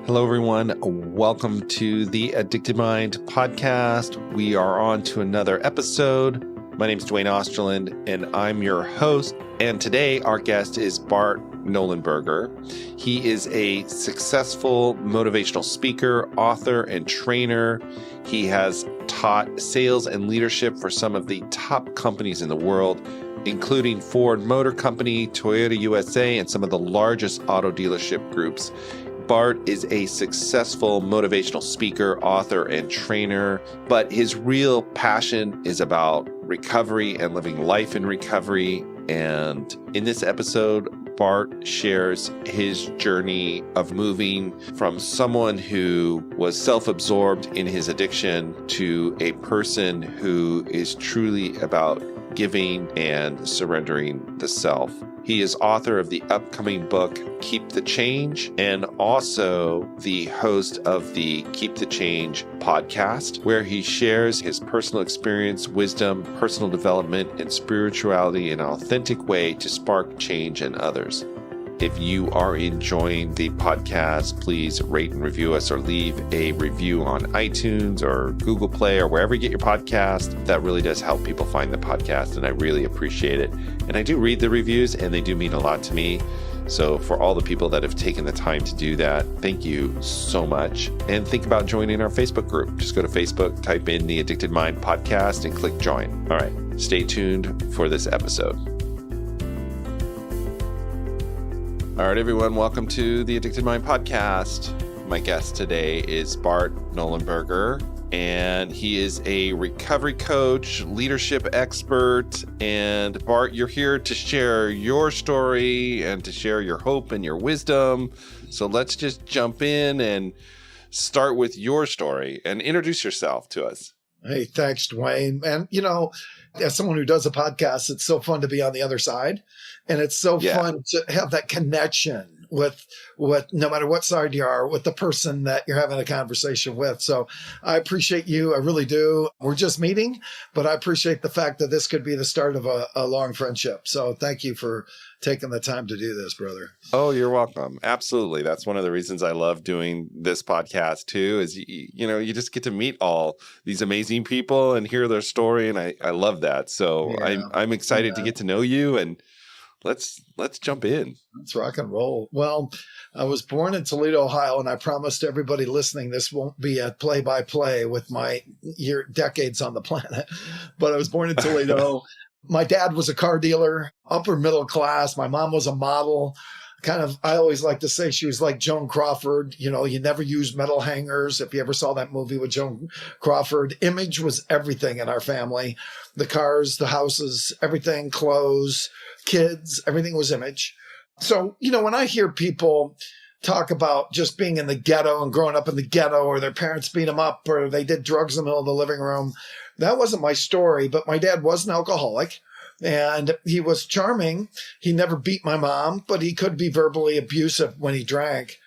Hello, everyone. Welcome to the Addicted Mind podcast. We are on to another episode. My name is Duane and I'm your host. And today our guest is Bart Nollenberger. He is a successful motivational speaker, author, and trainer. He has taught sales and leadership for some of the top companies in the world, including Ford Motor Company, Toyota USA, and some of the largest auto dealership groups. Bart is a successful motivational speaker, author, and trainer, but his real passion is about recovery and living life in recovery. And in this episode, Bart shares his journey of moving from someone who was self-absorbed in his addiction to a person who is truly about giving and surrendering the self. He is author of the upcoming book, Keep the Change, and also the host of the Keep the Change podcast, where he shares his personal experience, wisdom, personal development, and spirituality in an authentic way to spark change in others. If you are enjoying the podcast, please rate and review us or leave a review on iTunes or Google Play or wherever you get your podcast. That really does help people find the podcast, and I really appreciate it. And I do read the reviews, and they do mean a lot to me. So for all the people that have taken the time to do that, thank you so much. And think about joining our Facebook group. Just go to Facebook, type in the Addicted Mind podcast, and click join. All right, stay tuned for this episode. All right, everyone, welcome to the Addicted Mind podcast. My guest today is Bart Nollenberger, and he is a recovery coach, leadership expert. And Bart, you're here to share your story and to share your hope and your wisdom. So let's just jump in and start with your story and introduce yourself to us. Hey, thanks, Duane. And, you know, as someone who does a podcast, it's so fun to be on the other side. And it's so fun to have that connection with no matter what side you are, with the person that you're having a conversation with. So I appreciate you. I really do. We're just meeting, but I appreciate the fact that this could be the start of a long friendship. So thank you for taking the time to do this, brother. Oh, you're welcome. Absolutely. That's one of the reasons I love doing this podcast too, is, you just get to meet all these amazing people and hear their story. And I love that. So I'm excited to get to know you, and let's jump in. Let's rock and roll. Well, I was born in Toledo, Ohio, and I promised everybody listening this won't be a play-by-play with my decades on the planet. But I was born in Toledo. My dad was a car dealer, upper middle class. My mom was a model. I always like to say she was like Joan Crawford. You know, you never used metal hangers. If you ever saw that movie with Joan Crawford, image was everything in our family. The cars, the houses, everything, clothes, kids, everything was image. So, when I hear people talk about just being in the ghetto and growing up in the ghetto, or their parents beat them up, or they did drugs in the middle of the living room, that wasn't my story. But my dad was an alcoholic, and he was charming. He never beat my mom, but he could be verbally abusive when he drank.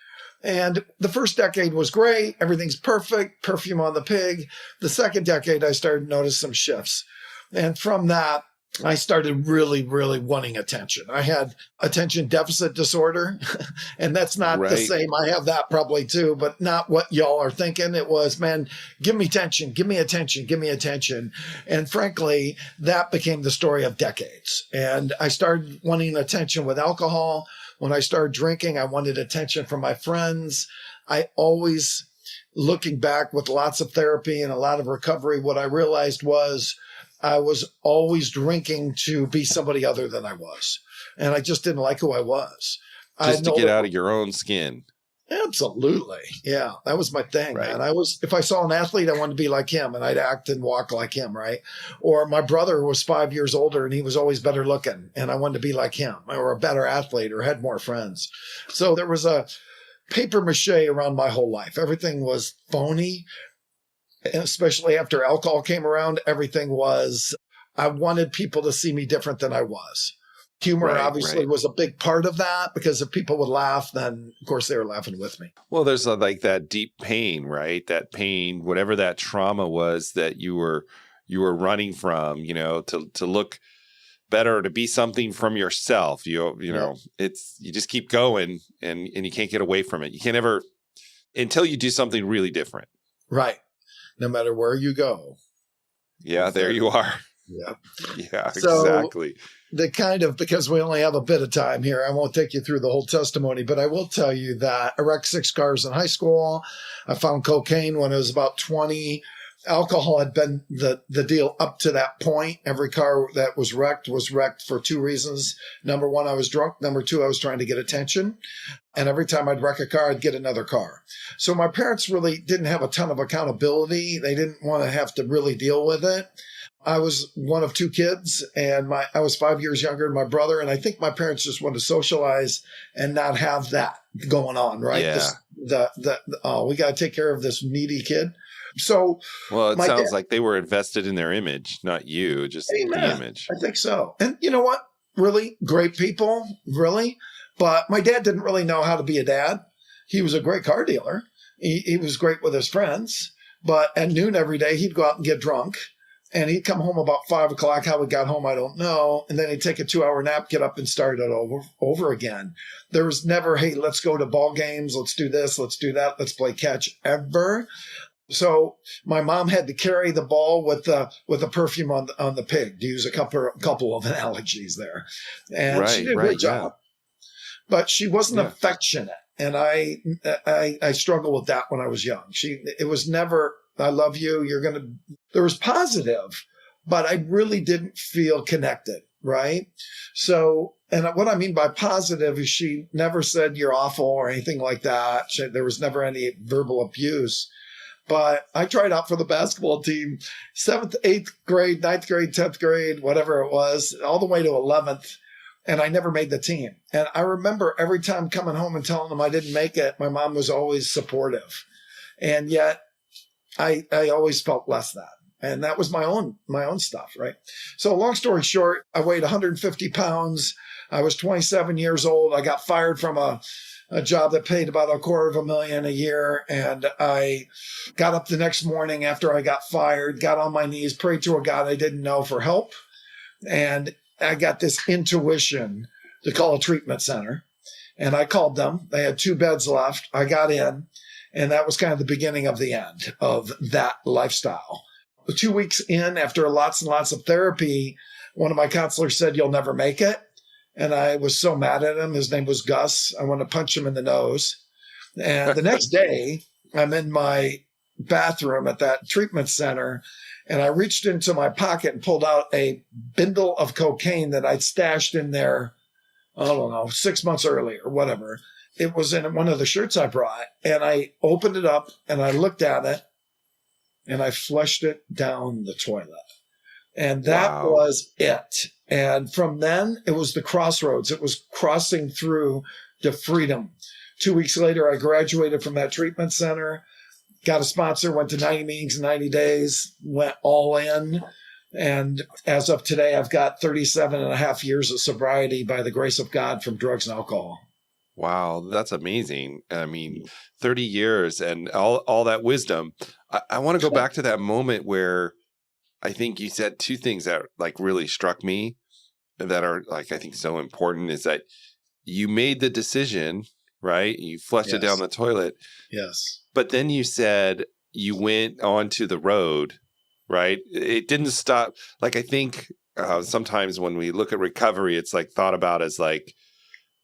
And the first decade was great. Everything's perfect. Perfume on the pig. The second decade, I started to notice some shifts. And from that, I started really, really wanting attention. I had attention deficit disorder, and that's not the same. I have that probably too, but not what y'all are thinking. It was, man, give me attention, give me attention, give me attention. And frankly, that became the story of decades. And I started wanting attention with alcohol. When I started drinking, I wanted attention from my friends. I always, looking back with lots of therapy and a lot of recovery, what I realized was I was always drinking to be somebody other than I was. And I just didn't like who I was. Just to get out of your own skin. Absolutely. Yeah. That was my thing, man. If I saw an athlete, I wanted to be like him, and I'd act and walk like him, right? Or my brother was 5 years older and he was always better looking, and I wanted to be like him, or a better athlete, or had more friends. So there was a paper mache around my whole life. Everything was phony. And especially after alcohol came around, everything was, I wanted people to see me different than I was. Humor obviously was a big part of that, because if people would laugh, then of course they were laughing with me. Well, there's like that deep pain, right? That pain, whatever that trauma was that you were running from, to look better, to be something from yourself. You know, it's, you just keep going, and you can't get away from it. You can't ever until you do something really different. Right. No matter where you go. Yeah, there you are. Yeah. Yeah, So exactly. because we only have a bit of time here, I won't take you through the whole testimony, but I will tell you that I wrecked 6 cars in high school. I found cocaine when I was about 20. Alcohol had been the deal up to that point. Every car that was wrecked for 2 reasons. Number 1, I was drunk. Number 2, I was trying to get attention. And every time I'd wreck a car, I'd get another car. So my parents really didn't have a ton of accountability. They didn't want to have to really deal with it. I was one of 2 kids, and I was 5 years younger than my brother. And I think my parents just wanted to socialize and not have that going on, right? Yeah. We got to take care of this needy kid. So, well, it sounds like they were invested in their image, not you, just the image. I think so. And you know what? Really great people, really. But my dad didn't really know how to be a dad. He was a great car dealer. He was great with his friends. But at noon every day, he'd go out and get drunk. And he'd come home about 5 o'clock. How he got home, I don't know. And then he'd take a 2-hour nap, get up and start it over again. There was never, hey, let's go to ball games. Let's do this. Let's do that. Let's play catch ever. So my mom had to carry the ball with the perfume on the pig, to use a couple of analogies there. And she did a good job. But she wasn't affectionate. And I struggled with that when I was young. It was never, I love you. There was positive, but I really didn't feel connected. Right. So, and what I mean by positive is she never said you're awful or anything like that. There was never any verbal abuse. But I tried out for the basketball team, 7th, 8th grade, 9th grade, 10th grade, whatever it was, all the way to 11th. And I never made the team. And I remember every time coming home and telling them I didn't make it, my mom was always supportive. And yet I always felt less than. And that was my own stuff, right? So long story short, I weighed 150 pounds. I was 27 years old. I got fired from a job that paid about $250,000 a year. And I got up the next morning after I got fired, got on my knees, prayed to a God I didn't know for help. And I got this intuition to call a treatment center. And I called them. They had 2 beds left. I got in. And that was kind of the beginning of the end of that lifestyle. 2 weeks in, after lots and lots of therapy, one of my counselors said, "You'll never make it." And I was so mad at him. His name was Gus. I wanted to punch him in the nose. And the next day, I'm in my bathroom at that treatment center, and I reached into my pocket and pulled out a bundle of cocaine that I'd stashed in there, I don't know, 6 months earlier, whatever. It was in one of the shirts I brought. And I opened it up, and I looked at it, and I flushed it down the toilet. And that was it. And from then, it was the crossroads. It was crossing through to freedom. 2 weeks later, I graduated from that treatment center, got a sponsor, went to 90 meetings in 90 days, went all in. And as of today, I've got 37 and a half years of sobriety by the grace of God from drugs and alcohol. Wow, that's amazing. I mean, 30 years and all that wisdom. I want to go back to that moment where I think you said 2 things that like really struck me that are like, I think so important, is that you made the decision, right? You flushed it down the toilet. Yes. But then you said you went onto the road, right? It didn't stop. Like, I think sometimes when we look at recovery, it's like thought about as like,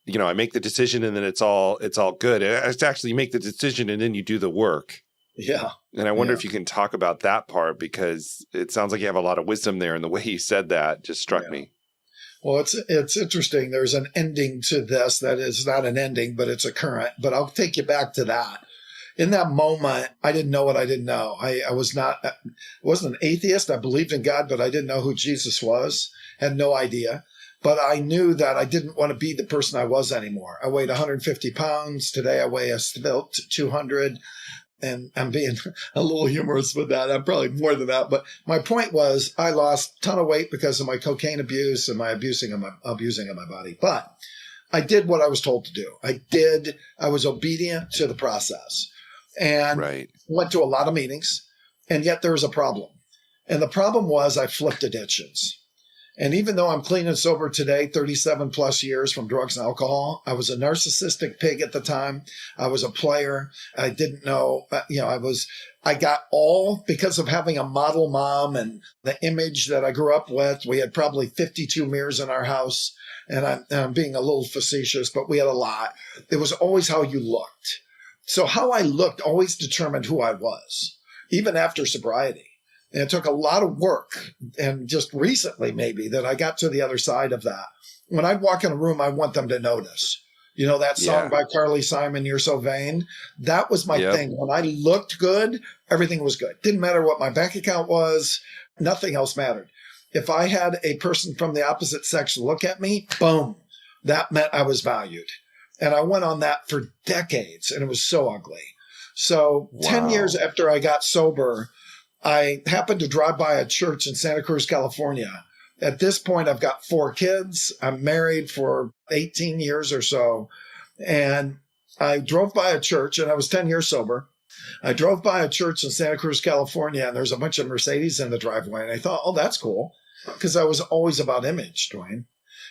you know, I make the decision and then it's all good. It's actually you make the decision and then you do the work. Yeah. And I wonder if you can talk about that part, because it sounds like you have a lot of wisdom there. And the way you said that just struck me. Well, it's interesting. There's an ending to this that is not an ending, but it's a current. But I'll take you back to that. In that moment, I didn't know what I didn't know. I wasn't an atheist. I believed in God, but I didn't know who Jesus was. Had no idea. But I knew that I didn't want to be the person I was anymore. I weighed 150 pounds. Today I weigh a svelte 200. And I'm being a little humorous with that. I'm probably more than that. But my point was I lost a ton of weight because of my cocaine abuse and my abusing of my body. But I did what I was told to do. I was obedient to the process and went to a lot of meetings. And yet there was a problem. And the problem was I flipped addictions. And even though I'm clean and sober today, 37 plus years from drugs and alcohol, I was a narcissistic pig at the time. I was a player. I didn't know, I got all because of having a model mom and the image that I grew up with. We had probably 52 mirrors in our house. And I'm being a little facetious, but we had a lot. It was always how you looked. So how I looked always determined who I was, even after sobriety. And it took a lot of work, and just recently maybe, that I got to the other side of that. When I'd walk in a room, I want them to notice. You know, that song by Carly Simon, You're So Vain? That was my thing. When I looked good, everything was good. Didn't matter what my bank account was. Nothing else mattered. If I had a person from the opposite sex look at me, boom, that meant I was valued. And I went on that for decades, and it was so ugly. So 10 years after I got sober, I happened to drive by a church in Santa Cruz, California. At this point, I've got 4 kids. I'm married for 18 years or so. And I drove by a church, and I was 10 years sober. I drove by a church in Santa Cruz, California, and there's a bunch of Mercedes in the driveway. And I thought, oh, that's cool, because I was always about image, Duane.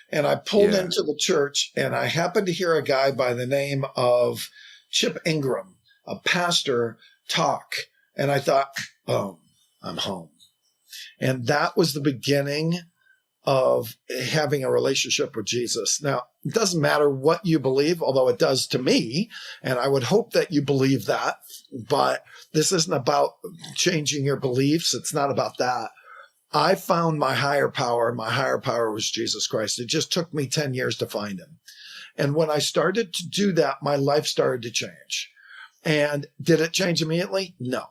And I pulled into the church, and I happened to hear a guy by the name of Chip Ingram, a pastor, talk. And I thought, boom, I'm home. And that was the beginning of having a relationship with Jesus. Now, it doesn't matter what you believe, although it does to me. And I would hope that you believe that. But this isn't about changing your beliefs. It's not about that. I found my higher power. My higher power was Jesus Christ. It just took me 10 years to find him. And when I started to do that, my life started to change. And did it change immediately? No.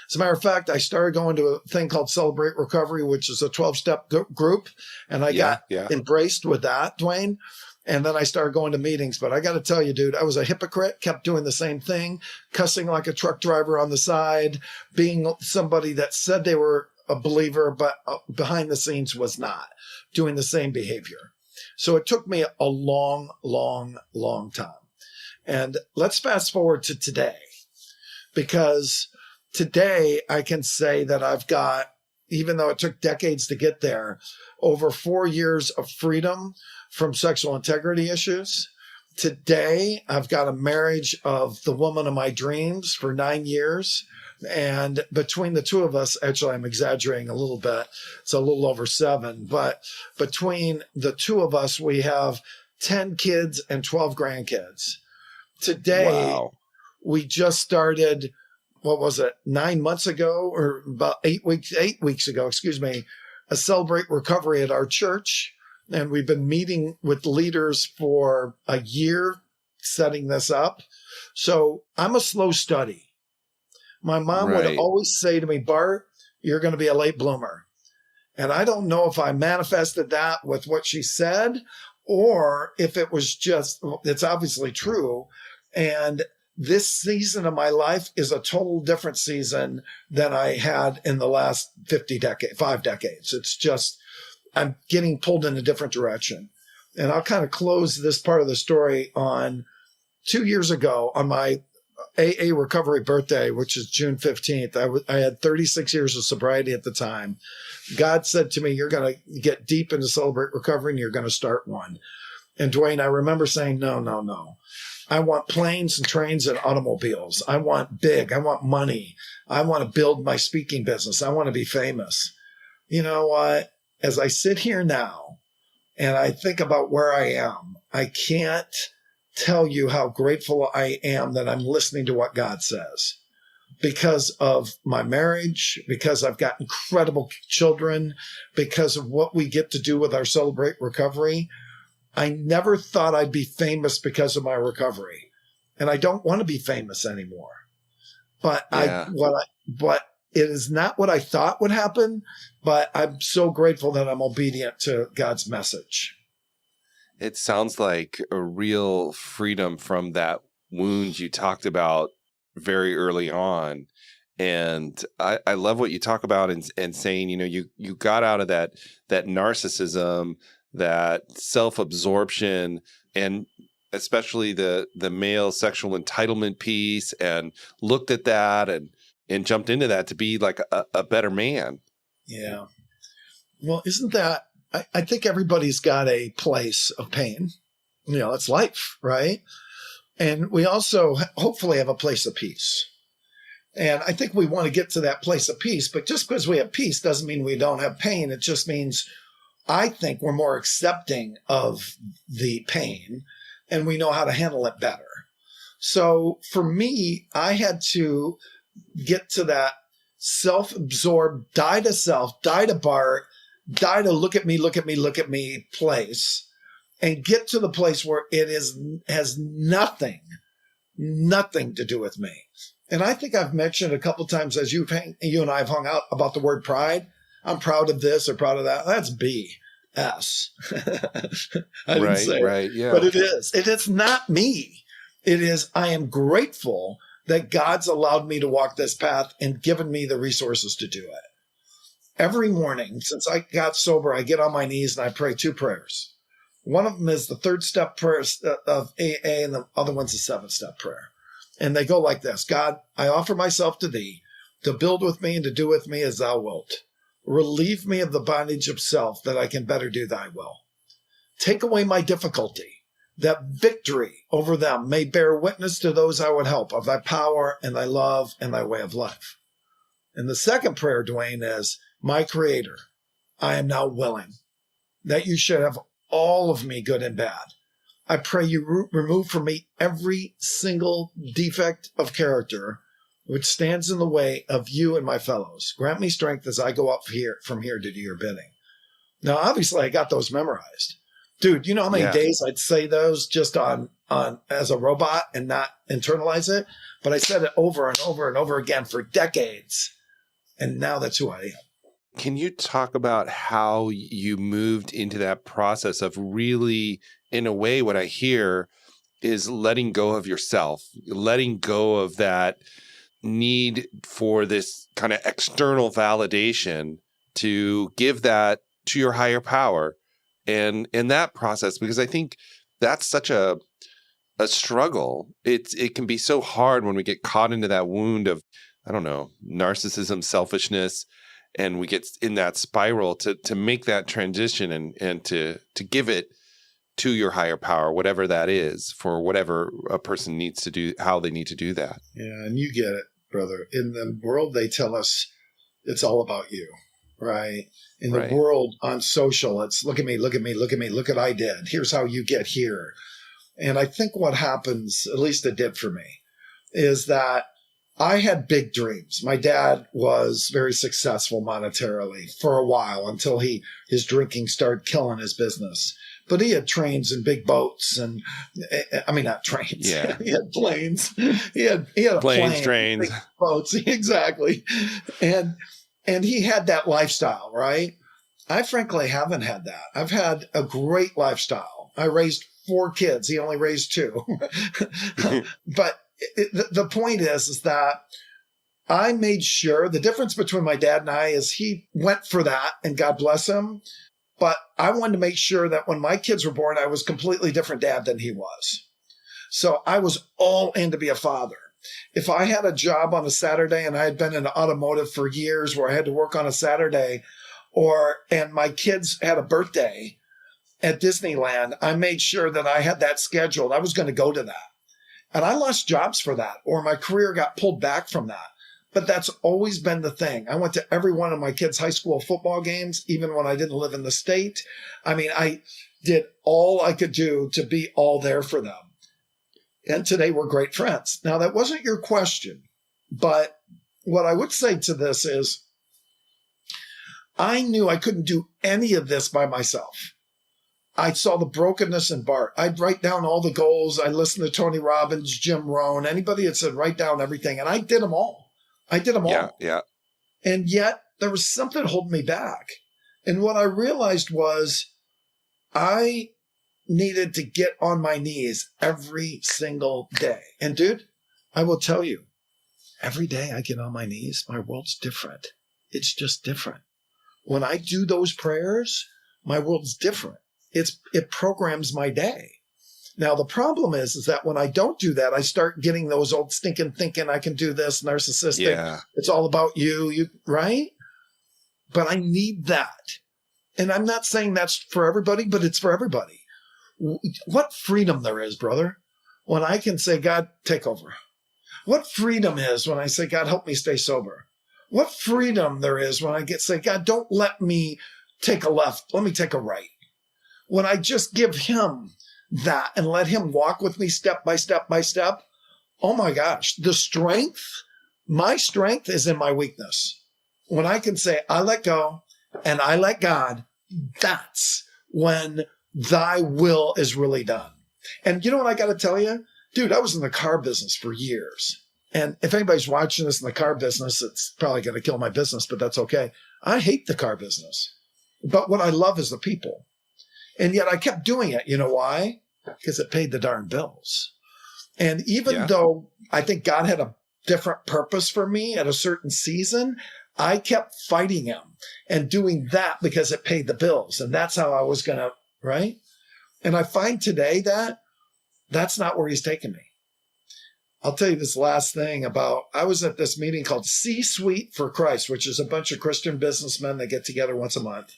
As a matter of fact, I started going to a thing called Celebrate Recovery, which is a 12-step group. And I got embraced with that, Duane. And then I started going to meetings. But I got to tell you, dude, I was a hypocrite, kept doing the same thing, cussing like a truck driver on the side, being somebody that said they were a believer, but behind the scenes was not, doing the same behavior. So it took me a long, long, long time. And let's fast forward to today, because today I can say that I've got, even though it took decades to get there, over 4 years of freedom from sexual integrity issues. Today, I've got a marriage of the woman of my dreams for 9 years. And between the two of us, actually, I'm exaggerating a little bit. It's a little over 7. But between the two of us, we have 10 kids and 12 grandkids. Today, we just started, 9 months ago, or about 8 weeks ago, a Celebrate Recovery at our church. And we've been meeting with leaders for a year, setting this up. So I'm a slow study. My mom would always say to me, Bart, you're going to be a late bloomer. And I don't know if I manifested that with what she said, or if it was just, it's obviously true. And this season of my life is a total different season than I had in the last 5 decades. It's just, I'm getting pulled in a different direction. And I'll kind of close this part of the story on 2 years ago on my AA recovery birthday, which is June 15th. I had 36 years of sobriety at the time. God said to me, you're going to get deep into Celebrate Recovery and you're going to start one. And Duane, I remember saying, no. I want planes and trains and automobiles. I want big. I want money. I want to build my speaking business. I want to be famous. You know what? As I sit here now and I think about where I am, I can't tell you how grateful I am that I'm listening to what God says, because of my marriage, because I've got incredible children, because of what we get to do with our Celebrate Recovery. I never thought I'd be famous because of my recovery, and I don't want to be famous anymore. But it is not what I thought would happen, but I'm so grateful that I'm obedient to God's message. It sounds like a real freedom from that wound you talked about very early on. And I love what you talk about and saying, you got out of that narcissism, that self-absorption, and especially the male sexual entitlement piece, and looked at that and jumped into that to be like a better man. Yeah. Well, isn't that I think everybody's got a place of pain. It's life, right? And we also hopefully have a place of peace. And I think we want to get to that place of peace, but just because we have peace doesn't mean we don't have pain. It just means I think we're more accepting of the pain and we know how to handle it better. So for me, I had to get to that self-absorbed, die to self, die to Bart, die to look at me place, and get to the place where it has nothing to do with me. And I think I've mentioned a couple of times as you and I have hung out about the word pride. I'm proud of this or proud of that. That's BS. I didn't say right, it, yeah. but it is. It is not me. It is, I am grateful that God's allowed me to walk this path and given me the resources to do it. Every morning since I got sober, I get on my knees and I pray 2 prayers. One of them is the 3rd step prayer of AA, and the other one's the 7th step prayer. And they go like this: God, I offer myself to thee to build with me and to do with me as thou wilt. Relieve me of the bondage of self that I can better do thy will. Take away my difficulty, that victory over them may bear witness to those I would help of thy power and thy love and thy way of life. And the 2nd prayer, Duane, is, my Creator, I am now willing that you should have all of me, good and bad. I pray you remove from me every single defect of character which stands in the way of you and my fellows. Grant me strength as I go up from here to do your bidding. Now, obviously, I got those memorized. Dude, you know how many days I'd say those just on as a robot and not internalize it? But I said it over and over and over again for decades. And now that's who I am. Can you talk about how you moved into that process of really, in a way, what I hear is letting go of yourself, letting go of that need for this kind of external validation to give that to your higher power. And in that process, because I think that's such a struggle. It can be so hard when we get caught into that wound of, I don't know, narcissism, selfishness, and we get in that spiral to make that transition and to give it to your higher power, whatever that is, for whatever a person needs to do, how they need to do that. Yeah, and you get it, brother. In the world, they tell us it's all about you, right? In the world on social, it's look at me, look at me, look at me, look at I did. Here's how you get here. And I think what happens, at least it did for me, is that I had big dreams. My dad was very successful monetarily for a while until his drinking started killing his business. But he had trains and big boats, and I mean, not trains. Yeah. He had planes. He had a planes, plane, trains, big boats. Exactly. And he had that lifestyle, right? I frankly haven't had that. I've had a great lifestyle. I raised 4 kids. He only raised 2. But the point is that I made sure the difference between my dad and I is he went for that, and God bless him. But I wanted to make sure that when my kids were born, I was a completely different dad than he was. So I was all in to be a father. If I had a job on a Saturday, and I had been in automotive for years where I had to work on a Saturday, and my kids had a birthday at Disneyland, I made sure that I had that scheduled. I was going to go to that. And I lost jobs for that, or my career got pulled back from that. But that's always been the thing. I went to every one of my kids' high school football games, even when I didn't live in the state. I mean, I did all I could do to be all there for them. And today we're great friends. Now, that wasn't your question, but what I would say to this is I knew I couldn't do any of this by myself. I saw the brokenness in Bart. I'd write down all the goals. I listened to Tony Robbins, Jim Rohn, anybody that said write down everything, and I did them all. Yeah. And yet there was something holding me back. And what I realized was I needed to get on my knees every single day. And dude, I will tell you, every day I get on my knees, my world's different. It's just different. When I do those prayers, my world's different. It programs my day. Now, the problem is that when I don't do that, I start getting those old stinking thinking I can do this, narcissistic. Yeah. It's all about you, right? But I need that. And I'm not saying that's for everybody, but it's for everybody. What freedom there is, brother, when I can say, God, take over. What freedom is when I say, God, help me stay sober. What freedom there is when I say, God, don't let me take a left. Let me take a right. When I just give him that and let him walk with me step by step by step. Oh my gosh, my strength is in my weakness. When I can say, I let go and I let God, that's when thy will is really done. And you know what I got to tell you? Dude, I was in the car business for years. And if anybody's watching this in the car business, it's probably going to kill my business, but that's okay. I hate the car business. But what I love is the people. And yet I kept doing it. You know why? Because it paid the darn bills. And even though I think God had a different purpose for me at a certain season, I kept fighting him and doing that because it paid the bills. And that's how I was going to, right? And I find today that that's not where he's taken me. I'll tell you this last thing I was at this meeting called C-Suite for Christ, which is a bunch of Christian businessmen that get together once a month.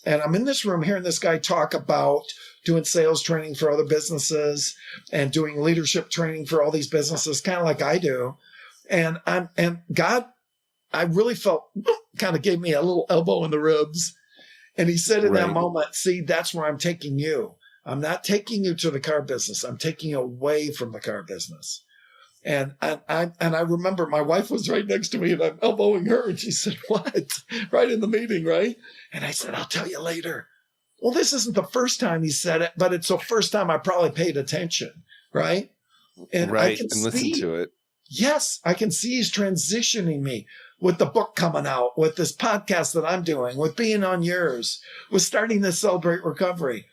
And I'm in this room hearing this guy talk about doing sales training for other businesses and doing leadership training for all these businesses, kind of like I do. And God, I really felt kind of gave me a little elbow in the ribs. And he said in that moment, see, that's where I'm taking you. I'm not taking you to the car business. I'm taking you away from the car business. And I remember my wife was right next to me and I'm elbowing her and she said, what? Right in the meeting, right? And I said, I'll tell you later. Well, this isn't the first time he said it, but it's the first time I probably paid attention, right? And I can and listen to it. Yes, I can see he's transitioning me with the book coming out, with this podcast that I'm doing, with being on yours, with starting to Celebrate Recovery.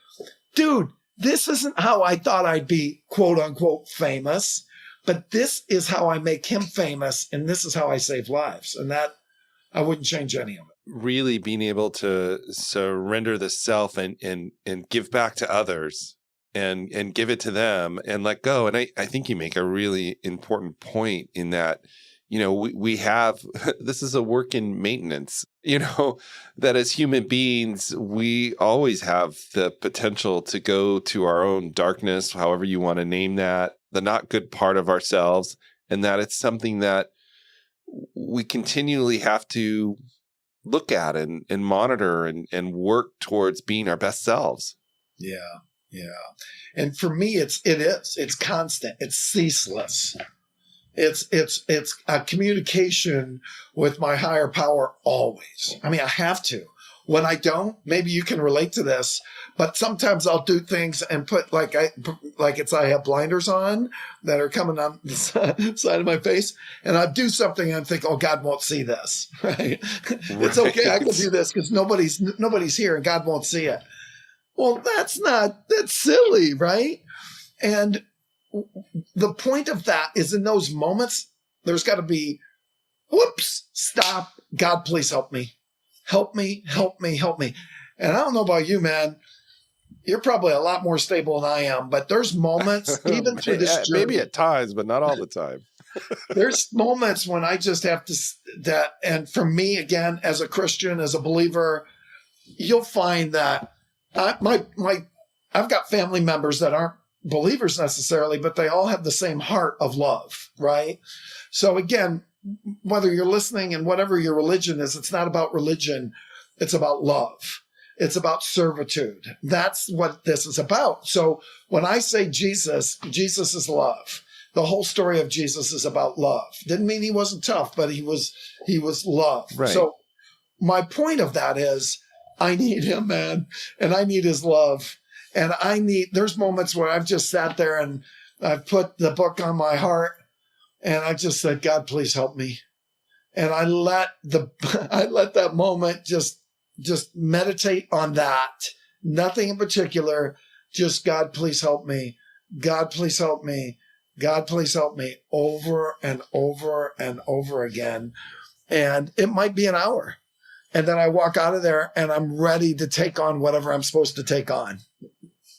Dude, this isn't how I thought I'd be, quote unquote, famous. But this is how I make him famous, and this is how I save lives. And that, I wouldn't change any of it. Really being able to surrender the self and give back to others and give it to them and let go. And I think you make a really important point in that, you know, we have, this is a work in maintenance, you know, that as human beings, we always have the potential to go to our own darkness, however you want to name that, the not good part of ourselves, and that it's something that we continually have to look at and monitor and work towards being our best selves. Yeah. And for me, it's constant. It's ceaseless. It's a communication with my higher power always. I mean, I have to. When I don't, maybe you can relate to this, but sometimes I'll do things and put I have blinders on that are coming on the side of my face, and I do something and I think, oh, God won't see this, right? It's okay, I can do this because nobody's here and God won't see it. Well, that's silly, right? And the point of that is in those moments, there's got to be, whoops, stop. God, please help me. Help me, help me, help me. And I don't know about you, man. You're probably a lot more stable than I am, but there's moments, even through this journey. Maybe at times, but not all the time. There's moments when I just have to, and for me, again, as a Christian, as a believer, you'll find that I've got family members that aren't believers necessarily, but they all have the same heart of love, right? So again, whether you're listening and whatever your religion is, it's not about religion. It's about love. It's about servitude. That's what this is about. So when I say Jesus is love. The whole story of Jesus is about love. Didn't mean he wasn't tough, but he was love. Right. So my point of that is I need him, man, and I need his love. And there's moments where I've just sat there and I've put the book on my heart and I just said, God, please help me. And I let that moment just meditate on that. Nothing in particular. Just God, please help me. God, please help me. God, please help me over and over and over again. And it might be an hour. And then I walk out of there and I'm ready to take on whatever I'm supposed to take on.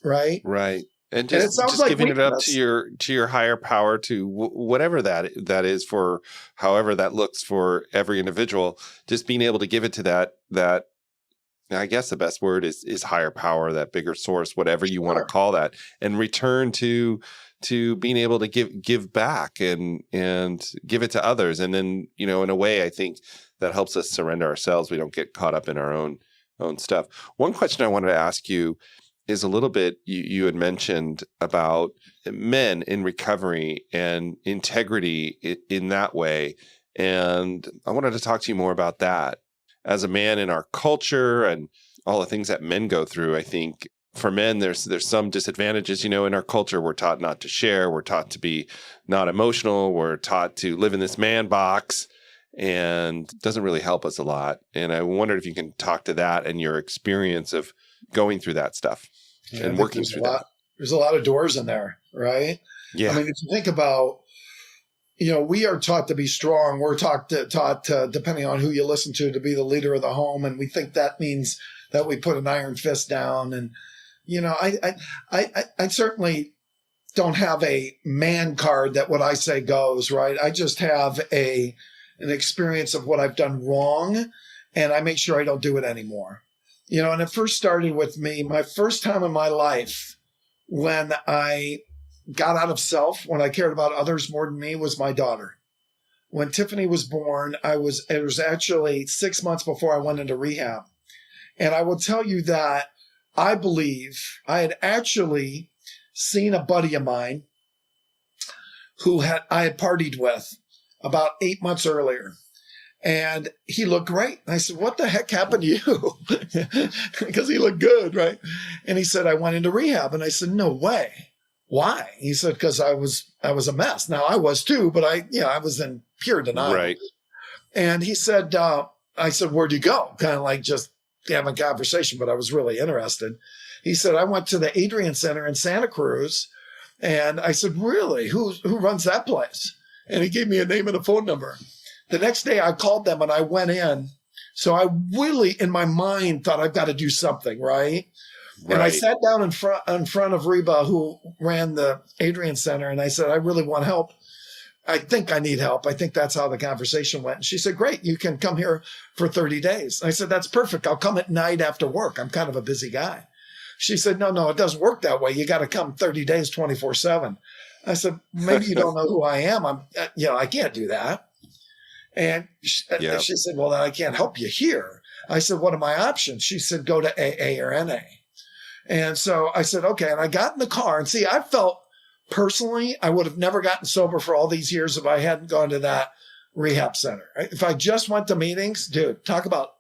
Right? Right. And just like giving weakness. It up to your higher power, to whatever that is, for however that looks for every individual, just being able to give it to that I guess the best word is higher power, that bigger source, whatever you want to call that, and return to being able to give back and give it to others. And then, in a way, I think that helps us surrender ourselves. We don't get caught up in our own stuff. One question I wanted to ask you is a little bit, you had mentioned about men in recovery and integrity in that way. And I wanted to talk to you more about that. As a man in our culture and all the things that men go through, I think for men, there's some disadvantages. In our culture, we're taught not to share. We're taught to be not emotional. We're taught to live in this man box, and it doesn't really help us a lot. And I wondered if you can talk to that and your experience of going through that stuff and working through that. There's a lot of doors in there, right? Yeah. I mean, if you think about, we are taught to be strong. We're taught to, depending on who you listen to be the leader of the home. And we think that means that we put an iron fist down. And, I certainly don't have a man card that what I say goes, right? I just have an experience of what I've done wrong, and I make sure I don't do it anymore. And it first started with me, my first time in my life when I got out of self, when I cared about others more than me, was my daughter. When Tiffany was born, it was actually 6 months before I went into rehab. And I will tell you that I believe I had actually seen a buddy of mine who I had partied with about 8 months earlier. And he looked great. And I said, what the heck happened to you? Because he looked good, right? And he said, I went into rehab. And I said, no way. Why? He said, because I was a mess. Now I was too, but I was in pure denial. Right. And he said, I said, where'd you go? Kind of like just having a conversation, but I was really interested. He said, I went to the Adrian Center in Santa Cruz. And I said, really? Who runs that place? And he gave me a name and a phone number. The next day I called them and I went in. So I really, in my mind, thought I've got to do something, right? And I sat down in front of Reba, who ran the Adrian Center, and I said, I really want help. I think I need help. I think that's how the conversation went. And she said, great, you can come here for 30 days. And I said, that's perfect. I'll come at night after work. I'm kind of a busy guy. She said, no, it doesn't work that way. You got to come 30 days, 24/7. I said, maybe you don't know who I am. I can't do that. And she said, well, then I can't help you here. I said, what are my options? She said, go to AA or NA. And so I said, okay. And I got in the car, and see, I felt personally, I would have never gotten sober for all these years if I hadn't gone to that rehab center. Right? If I just went to meetings, dude, talk about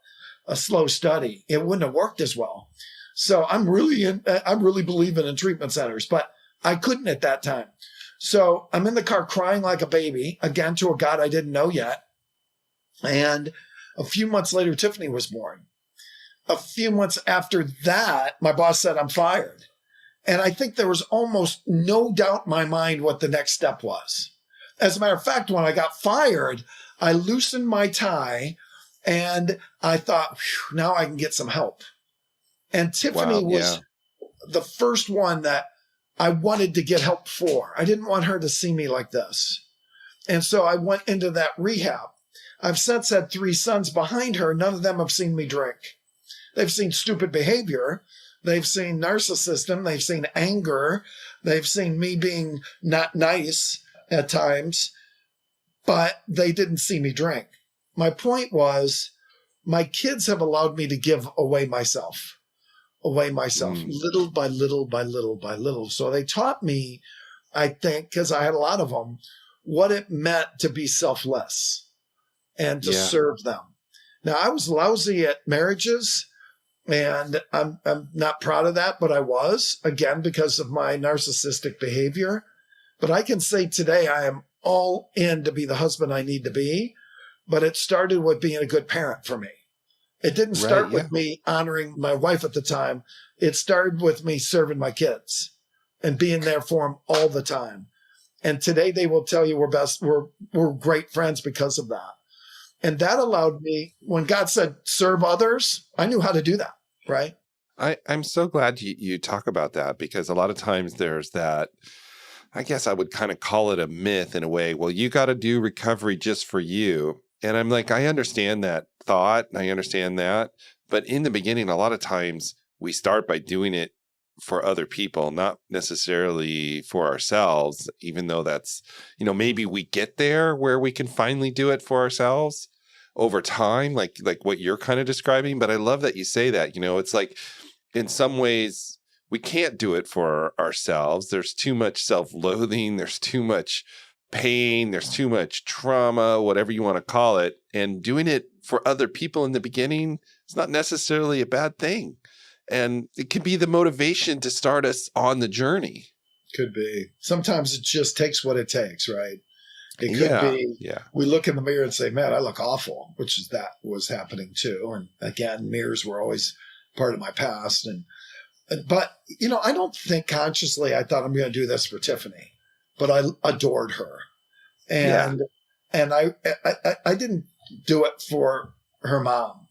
a slow study. It wouldn't have worked as well. So I'm really believing in treatment centers, but I couldn't at that time. So I'm in the car crying like a baby, again, to a God I didn't know yet. And a few months later, Tiffany was born. A few months after that, my boss said, I'm fired. And I think there was almost no doubt in my mind what the next step was. As a matter of fact, when I got fired, I loosened my tie and I thought, now I can get some help. And Tiffany was the first one that I wanted to get help for. I didn't want her to see me like this. And so I went into that rehab. I've since had 3 sons behind her. None of them have seen me drink. They've seen stupid behavior. They've seen narcissism. They've seen anger. They've seen me being not nice at times, but they didn't see me drink. My point was, my kids have allowed me to give away myself, little by little by little by little. So they taught me, I think, because I had a lot of them, what it meant to be selfless and to serve them. Now, I was lousy at marriages, and I'm not proud of that, but I was, again, because of my narcissistic behavior. But I can say today I am all in to be the husband I need to be, but it started with being a good parent for me. It didn't start with me honoring my wife at the time. It started with me serving my kids and being there for them all the time. And today they will tell you we're great friends because of that. And that allowed me, when God said, serve others, I knew how to do that, right? I'm so glad you talk about that, because a lot of times there's that, I guess I would kind of call it a myth in a way. Well, you got to do recovery just for you. And I'm like, I understand that thought and I understand that, But in the beginning, a lot of times we start by doing it for other people, not necessarily for ourselves, even though that's, maybe we get there where we can finally do it for ourselves over time, like what you're kind of describing. But I love that you say that, it's like in some ways we can't do it for ourselves. There's too much self-loathing. There's too much pain. There's too much trauma, whatever you want to call it. And doing it for other people in the beginning is not necessarily a bad thing. And it could be the motivation to start us on the journey. Could be. Sometimes it just takes what it takes, right? It could be. Yeah. We look in the mirror and say, man, I look awful, which is that was happening too. And again, mirrors were always part of my past. But, I don't think consciously I thought I'm going to do this for Tiffany, but I adored her. And I didn't do it for her mom.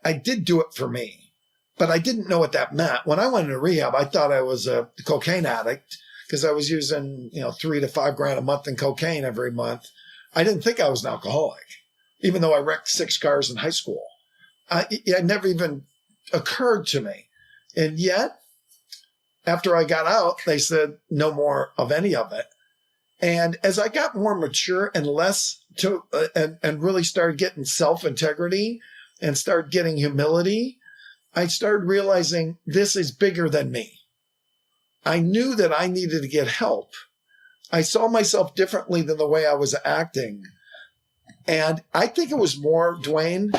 I did do it for me. But I didn't know what that meant. When I went into rehab, I thought I was a cocaine addict because I was using, $3 to $5 grand a month in cocaine every month. I didn't think I was an alcoholic, even though I wrecked 6 cars in high school. It never even occurred to me. And yet, after I got out, they said no more of any of it. And as I got more mature and less and really started getting self-integrity and started getting humility, I started realizing this is bigger than me. I knew that I needed to get help. I saw myself differently than the way I was acting. And I think it was more, Duane,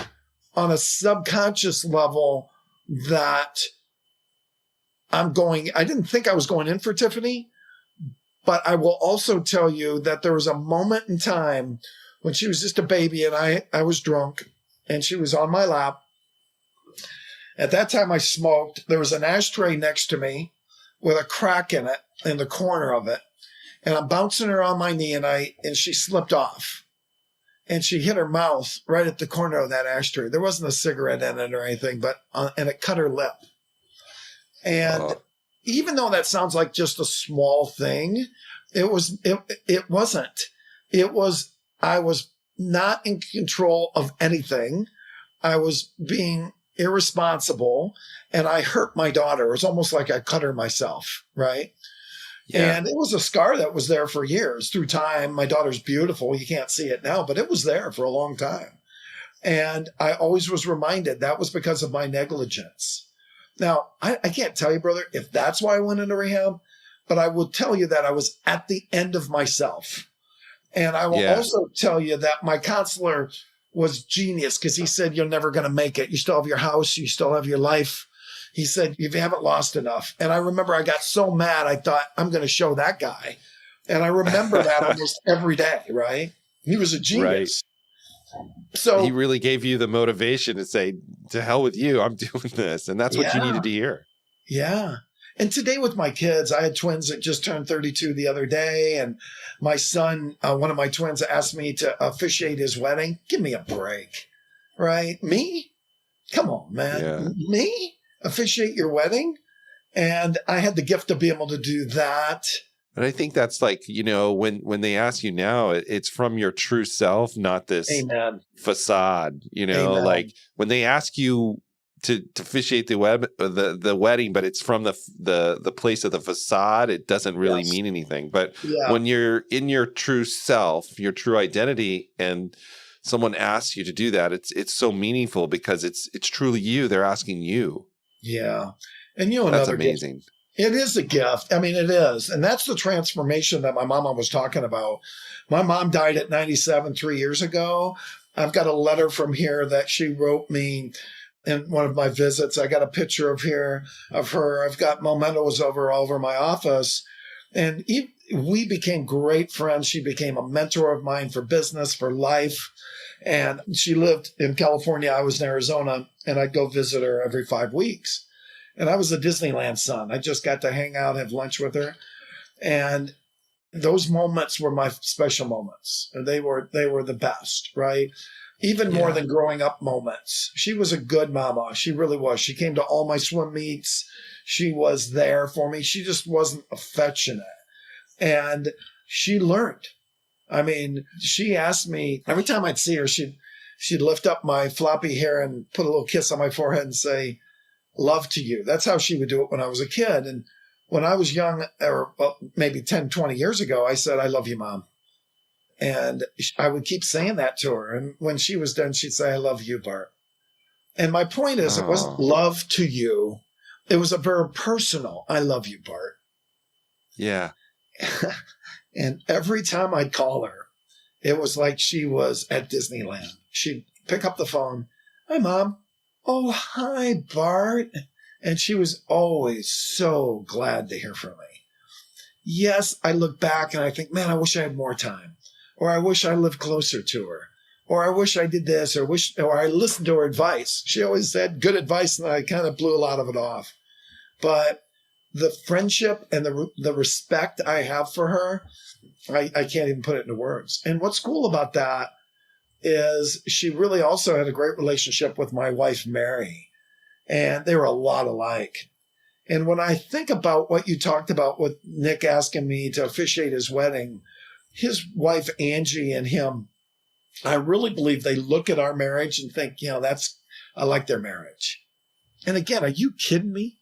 on a subconscious level that I didn't think I was going in for Tiffany, but I will also tell you that there was a moment in time when she was just a baby and I was drunk and she was on my lap. At that time I smoked. There was an ashtray next to me with a crack in it, in the corner of it. And I'm bouncing her on my knee and she slipped off. And she hit her mouth right at the corner of that ashtray. There wasn't a cigarette in it or anything, and it cut her lip. And even though that sounds like just a small thing, it wasn't. It was, I was not in control of anything. I was being irresponsible and I hurt my daughter. It was almost like I cut her myself, right? Yeah. And it was a scar that was there for years through time. My daughter's beautiful. You can't see it now, but it was there for a long time. And I always was reminded that was because of my negligence. Now, I can't tell you, brother, if that's why I went into rehab, but I will tell you that I was at the end of myself. And I will also tell you that my counselor was genius because he said, you're never going to make it. You still have your house. You still have your life. He said, you haven't lost enough. And I remember I got so mad. I thought, I'm going to show that guy. And I remember that almost every day, right? He was a genius. Right. So he really gave you the motivation to say, to hell with you, I'm doing this. And that's what you needed to hear. Yeah. And today with my kids, I had twins that just turned 32 the other day. And my son, one of my twins asked me to officiate his wedding. Give me a break, right? Me? Come on, man. Yeah. Me? Officiate your wedding? And I had the gift to be able to do that. But I think that's like, when they ask you now, it's from your true self, not this facade, Amen. Like when they ask you to officiate the wedding, but it's from the place of the facade, it doesn't really mean anything. But when you're in your true self, your true identity, and someone asks you to do that, it's so meaningful because it's truly you. They're asking you. Yeah. And that's amazing. Gift. It is a gift. I mean, it is. And that's the transformation that my mama was talking about. My mom died at 97 3 years ago. I've got a letter from here that she wrote me in one of my visits. I got a picture of her. I've got mementos of her all over my office. And we became great friends. She became a mentor of mine for business, for life. And she lived in California. I was in Arizona, and I'd go visit her every 5 weeks. And I was a Disneyland son. I just got to hang out, have lunch with her. And those moments were my special moments. And they were the best, right? Even more than growing up moments. She was a good mama. She really was. She came to all my swim meets. She was there for me. She just wasn't affectionate. And she learned. I mean, she asked me, every time I'd see her, she'd she'd lift up my floppy hair and put a little kiss on my forehead and say, love to you. That's how she would do it when I was a kid. And when I was young, or maybe 10, 20 years ago, I said, I love you, Mom. And I would keep saying that to her. And when she was done, she'd say, I love you, Bart. And my point is, it wasn't love to you. It was a very personal, I love you, Bart. Yeah. And every time I'd call her, it was like she was at Disneyland. She'd pick up the phone. Hi, Mom. Oh, hi, Bart. And she was always so glad to hear from me. Yes, I look back and I think, man, I wish I had more time. Or I wish I lived closer to her. Or I wish I did this, or I listened to her advice. She always had good advice, and I kind of blew a lot of it off. But the friendship and the respect I have for her, I can't even put it into words. And what's cool about that is she really also had a great relationship with my wife, Mary. And they were a lot alike. And when I think about what you talked about with Nick asking me to officiate his wedding, his wife, Angie, and him, I really believe they look at our marriage and think, I like their marriage. And again, are you kidding me?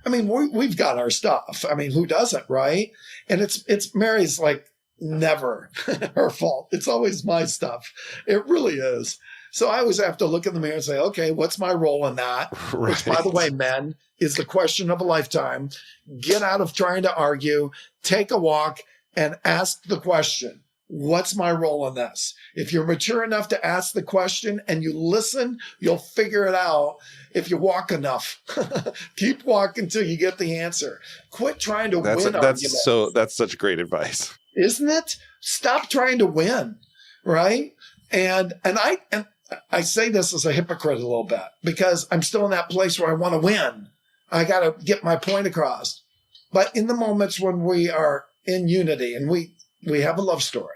I mean, we've got our stuff. I mean, who doesn't, right? And it's Mary's like never her fault. It's always my stuff. It really is. So I always have to look in the mirror and say, okay, what's my role in that? Right. Which, by the way, men, is the question of a lifetime. Get out of trying to argue, take a walk, and ask the question. What's my role in this? If you're mature enough to ask the question and you listen, you'll figure it out if you walk enough. Keep walking till you get the answer. Quit trying to win arguments. That's such great advice. Isn't it? Stop trying to win, right? And I say this as a hypocrite a little bit because I'm still in that place where I want to win. I got to get my point across. But in the moments when we are in unity, and we have a love story.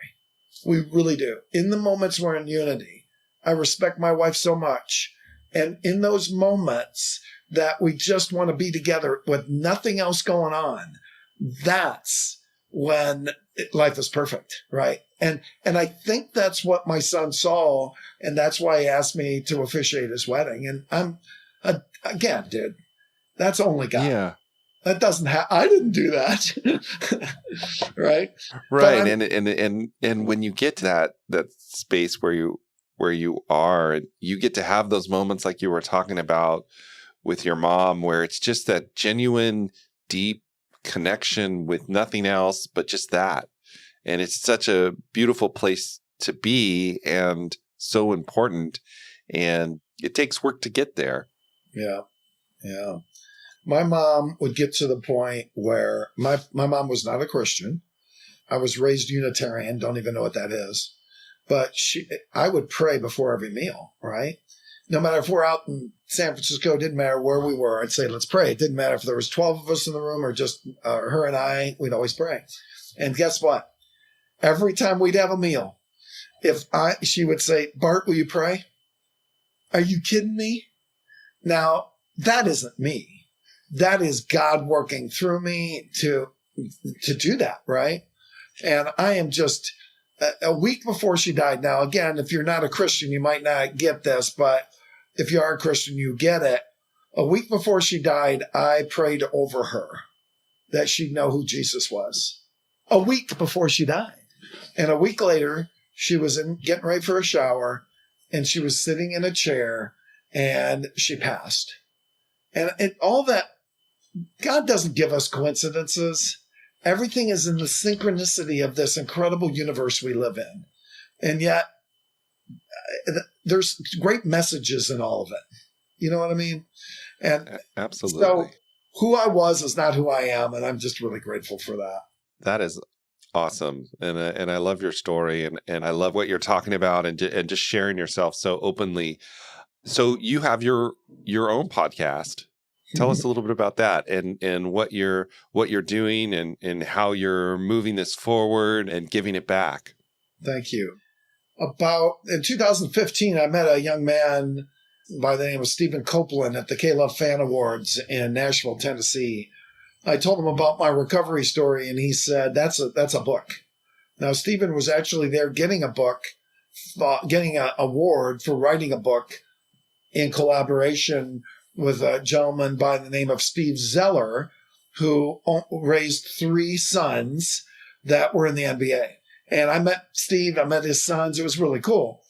We really do. In the moments we're in unity, I respect my wife so much. And in those moments that we just want to be together with nothing else going on, that's when life is perfect, right? And I think that's what my son saw, and that's why he asked me to officiate his wedding. And again, dude, that's only God. Yeah. That doesn't I didn't do that. Right. Right. And when you get to that space where you are, you get to have those moments like you were talking about with your mom, where it's just that genuine, deep connection with nothing else but just that. And it's such a beautiful place to be and so important. And it takes work to get there. Yeah. Yeah. My mom would get to the point where my mom was not a Christian. I was raised Unitarian, don't even know what that is. But I would pray before every meal, right? No matter if we're out in San Francisco, it didn't matter where we were. I'd say, let's pray. It didn't matter if there was 12 of us in the room or just her and I, we'd always pray. And guess what? Every time we'd have a meal, she would say, Bart, will you pray? Are you kidding me? Now, that isn't me. That is God working through me to do that, right? And I am just a week before she died. Now, again, if you're not a Christian, you might not get this, but if you are a Christian, you get it. A week before she died, I prayed over her that she'd know who Jesus was. A week before she died. And a week later, she was getting ready for a shower, and she was sitting in a chair, and she passed. And all that, God doesn't give us coincidences. Everything is in the synchronicity of this incredible universe we live in. And yet, there's great messages in all of it. You know what I mean? And absolutely. So who I was is not who I am, and I'm just really grateful for that. That is awesome. And I love your story, and I love what you're talking about and just sharing yourself so openly. So you have your own podcast. Tell us a little bit about that and what you're doing and how you're moving this forward and giving it back. Thank you. In 2015, I met a young man by the name of Stephen Copeland at the K-Love Fan Awards in Nashville, Tennessee. I told him about my recovery story, and he said, that's a book. Now, Stephen was actually there getting a book getting an award for writing a book in collaboration with a gentleman by the name of Steve Zeller, who raised 3 sons that were in the NBA. And I met Steve, I met his sons. It was really cool.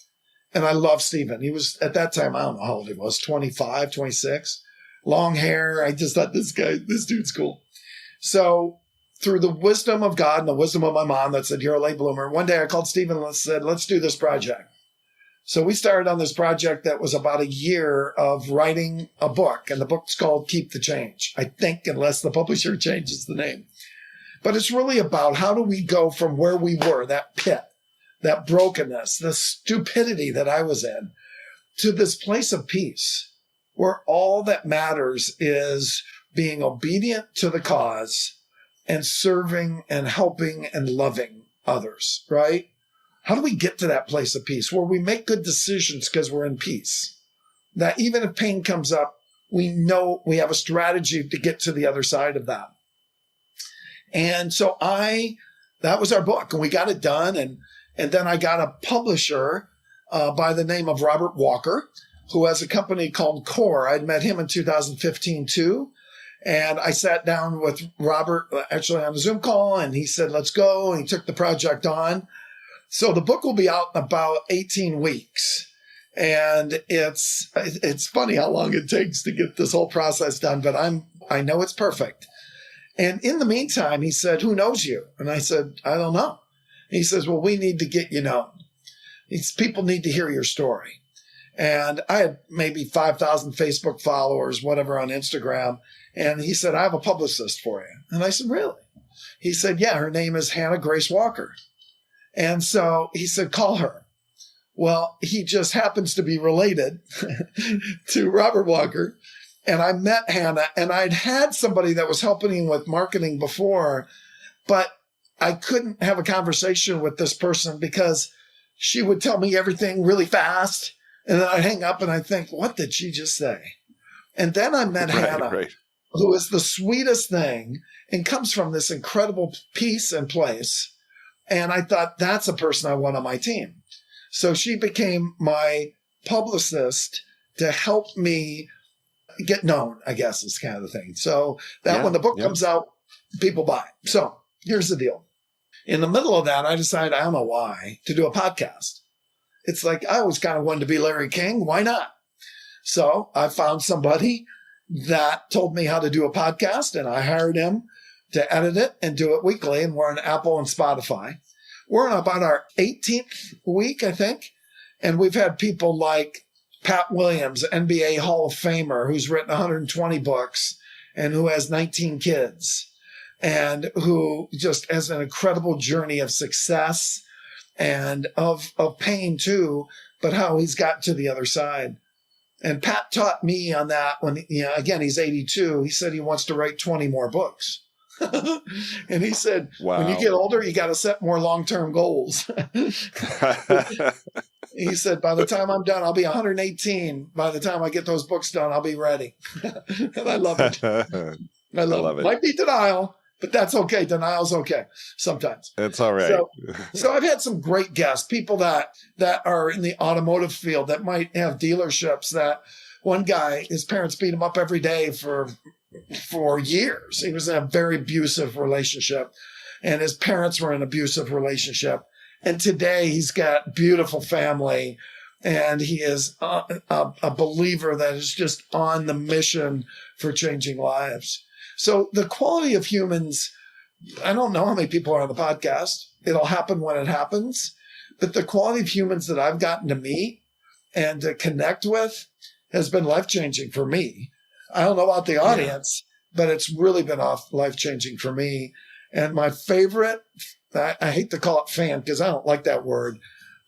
And I love Steven. He was, at that time, I don't know how old he was, 25, 26, long hair. I just thought this dude's cool. So through the wisdom of God and the wisdom of my mom that said, you're a late bloomer, one day I called Steven and said, let's do this project. So we started on this project that was about a year of writing a book, and the book's called Keep the Change, I think, unless the publisher changes the name. But it's really about how do we go from where we were, that pit, that brokenness, the stupidity that I was in, to this place of peace where all that matters is being obedient to the cause and serving and helping and loving others, right? How do we get to that place of peace where we make good decisions because we're in peace? That even if pain comes up, we know we have a strategy to get to the other side of that. And so that was our book, and we got it done. And then I got a publisher by the name of Robert Walker, who has a company called Core. I'd met him in 2015 too. And I sat down with Robert actually on a Zoom call, and he said, let's go. And he took the project on. So the book will be out in about 18 weeks. And it's funny how long it takes to get this whole process done, but I know it's perfect. And in the meantime, he said, who knows you? And I said, I don't know. He says, well, we need to get you known. People need to hear your story. And I had maybe 5,000 Facebook followers, whatever, on Instagram. And he said, I have a publicist for you. And I said, really? He said, yeah, her name is Hannah Grace Walker. And so he said, call her. Well, he just happens to be related to Robert Walker. And I met Hannah, and I'd had somebody that was helping him with marketing before, but I couldn't have a conversation with this person because she would tell me everything really fast. And then I'd hang up and I'd think, what did she just say? And then I met Hannah, who is the sweetest thing and comes from this incredible peace and place. And I thought, that's a person I want on my team. So she became my publicist to help me get known, I guess, is kind of the thing. So that when the book comes out, people buy it. So here's the deal. In the middle of that, I decided, I don't know why, to do a podcast. It's like, I always kind of wanted to be Larry King. Why not? So I found somebody that told me how to do a podcast, and I hired him to edit it and do it weekly. And we're on Apple and Spotify. We're on about our 18th week, I think. And we've had people like Pat Williams, NBA Hall of Famer, who's written 120 books and who has 19 kids and who just has an incredible journey of success and of pain too, but how he's got to the other side. And Pat taught me on that when, again, he's 82. He said he wants to write 20 more books. And he said, when you get older, you got to set more long-term goals. He said, by the time I'm done, I'll be 118. By the time I get those books done, I'll be ready. And I love it. I love it. Might be denial, but that's okay. Denial's okay sometimes. It's all right. So I've had some great guests, people that are in the automotive field that might have dealerships. That one guy, his parents beat him up every day for years. He was in a very abusive relationship, and his parents were in an abusive relationship. And today he's got beautiful family, and he is a believer that is just on the mission for changing lives. So the quality of humans, I don't know how many people are on the podcast. It'll happen when it happens. But the quality of humans that I've gotten to meet and to connect with has been life-changing for me. I don't know about the audience, but it's really been life-changing for me. And my favorite, I hate to call it fan because I don't like that word,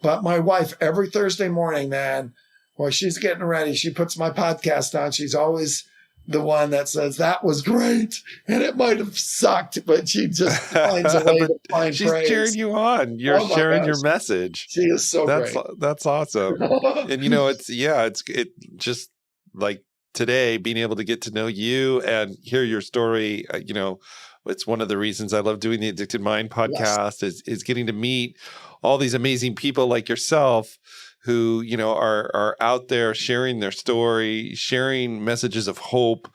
but my wife, every Thursday morning, man, while she's getting ready, she puts my podcast on. She's always the one that says, that was great. And it might have sucked, but she just finds a way to find she's praise. cheering you on. You're sharing your message. She is so great. That's awesome. And, it's just like today, being able to get to know you and hear your story, It's one of the reasons I love doing the Addicted Mind podcast is getting to meet all these amazing people like yourself who, you know, are out there sharing their story, sharing messages of hope,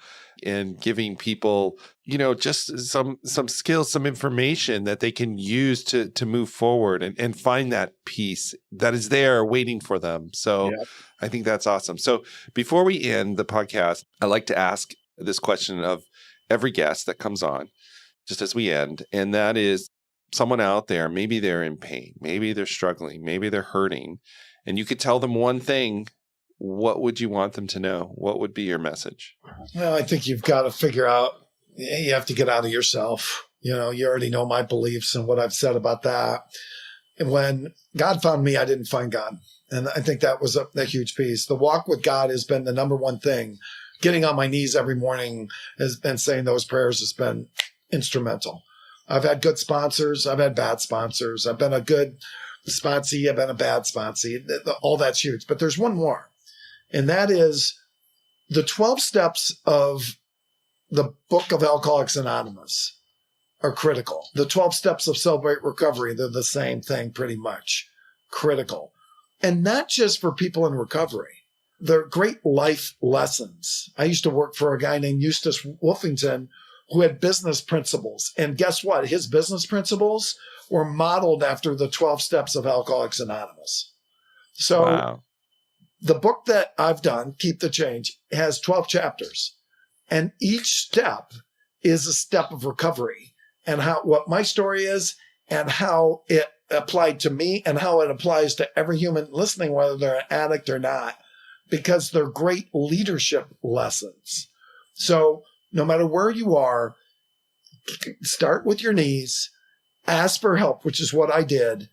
and giving people, you know, just some skills, some information that they can use to move forward and find that peace that is there waiting for them. So I think that's awesome. So before we end the podcast, I like to ask this question of every guest that comes on, just as we end, and that is someone out there, maybe they're in pain, maybe they're struggling, maybe they're hurting, and you could tell them one thing. What would you want them to know? What would be your message? Well, I think you've got to figure out, you have to get out of yourself. You know, you already know my beliefs and what I've said about that. And when God found me, I didn't find God. And I think that was a huge piece. The walk with God has been the number one thing. Getting on my knees every morning and saying those prayers has been instrumental. I've had good sponsors. I've had bad sponsors. I've been a good sponsee. I've been a bad sponsee. All that's huge. But there's one more. And that is the 12 steps of the book of Alcoholics Anonymous are critical. The 12 steps of Celebrate Recovery, they're the same thing pretty much. Critical. And not just for people in recovery. They're great life lessons. I used to work for a guy named Eustace Wolfington who had business principles. And guess what? His business principles were modeled after the 12 steps of Alcoholics Anonymous. So wow. The book that I've done, Keep the Change, has 12 chapters. And each step is a step of recovery and what my story is and how it applied to me and how it applies to every human listening, whether they're an addict or not, because they're great leadership lessons. So no matter where you are, start with your knees, ask for help, which is what I did.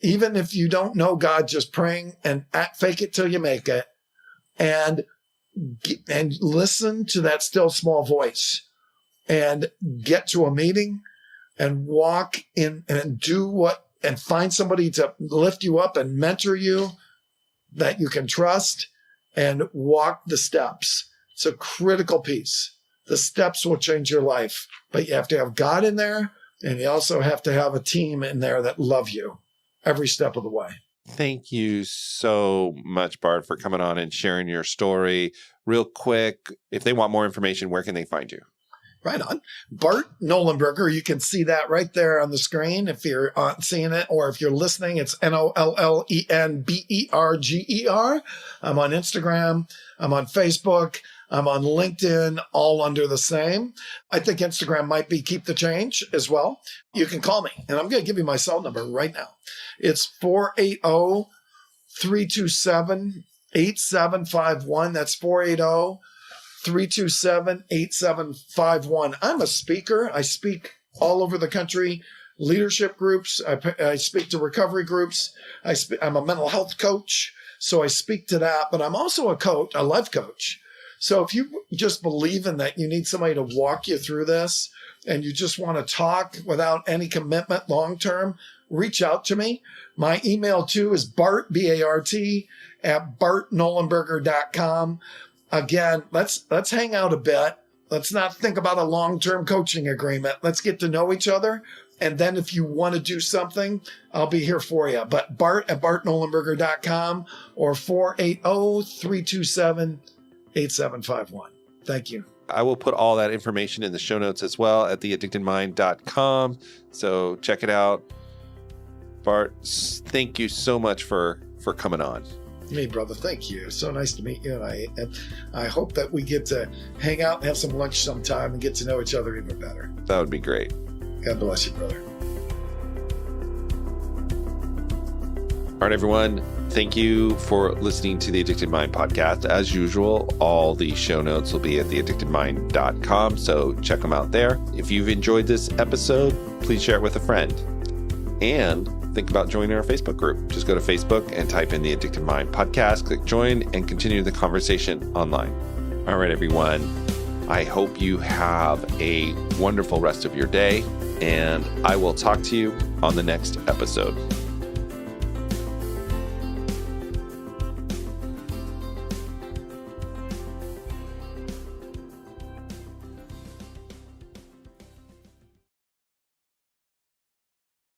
Even if you don't know God, just praying and fake it till you make it, and listen to that still small voice, and get to a meeting, and walk in and do what, and find somebody to lift you up and mentor you that you can trust, and walk the steps. It's a critical piece. The steps will change your life, but you have to have God in there, and you also have to have a team in there that love you every step of the way. Thank you so much, Bart, for coming on and sharing your story. Real quick, if they want more information, where can they find you? Right on. Bart Nollenberger, you can see that right there on the screen if you're seeing it, or if you're listening, it's Nollenberger. I'm on Instagram. I'm on Facebook. I'm on LinkedIn, all under the same. I think Instagram might be Keep the Change as well. You can call me, and I'm going to give you my cell number right now. It's 480-327-8751. That's 480-327-8751. I'm a speaker. I speak all over the country, leadership groups. I speak to recovery groups. I'm a mental health coach, so I speak to that. But I'm also a coach, a life coach. So if you just believe in that, you need somebody to walk you through this, and you just want to talk without any commitment long-term, reach out to me. My email too is Bart, B-A-R-T, at bartnollenberger.com. Again, let's hang out a bit. Let's not think about a long-term coaching agreement. Let's get to know each other. And then if you want to do something, I'll be here for you. But Bart at bartnollenberger.com or 480-327-8751. Thank you. I will put all that information in the show notes as well at theaddictedmind.com. So check it out. Bart, thank you so much for coming on. Me, brother. Thank you. So nice to meet you. And I hope that we get to hang out and have some lunch sometime and get to know each other even better. That would be great. God bless you, brother. All right, everyone. Thank you for listening to the Addicted Mind podcast. As usual, all the show notes will be at theaddictedmind.com, so check them out there. If you've enjoyed this episode, please share it with a friend. And think about joining our Facebook group. Just go to Facebook and type in the Addicted Mind podcast, click join, and continue the conversation online. All right, everyone. I hope you have a wonderful rest of your day, and I will talk to you on the next episode.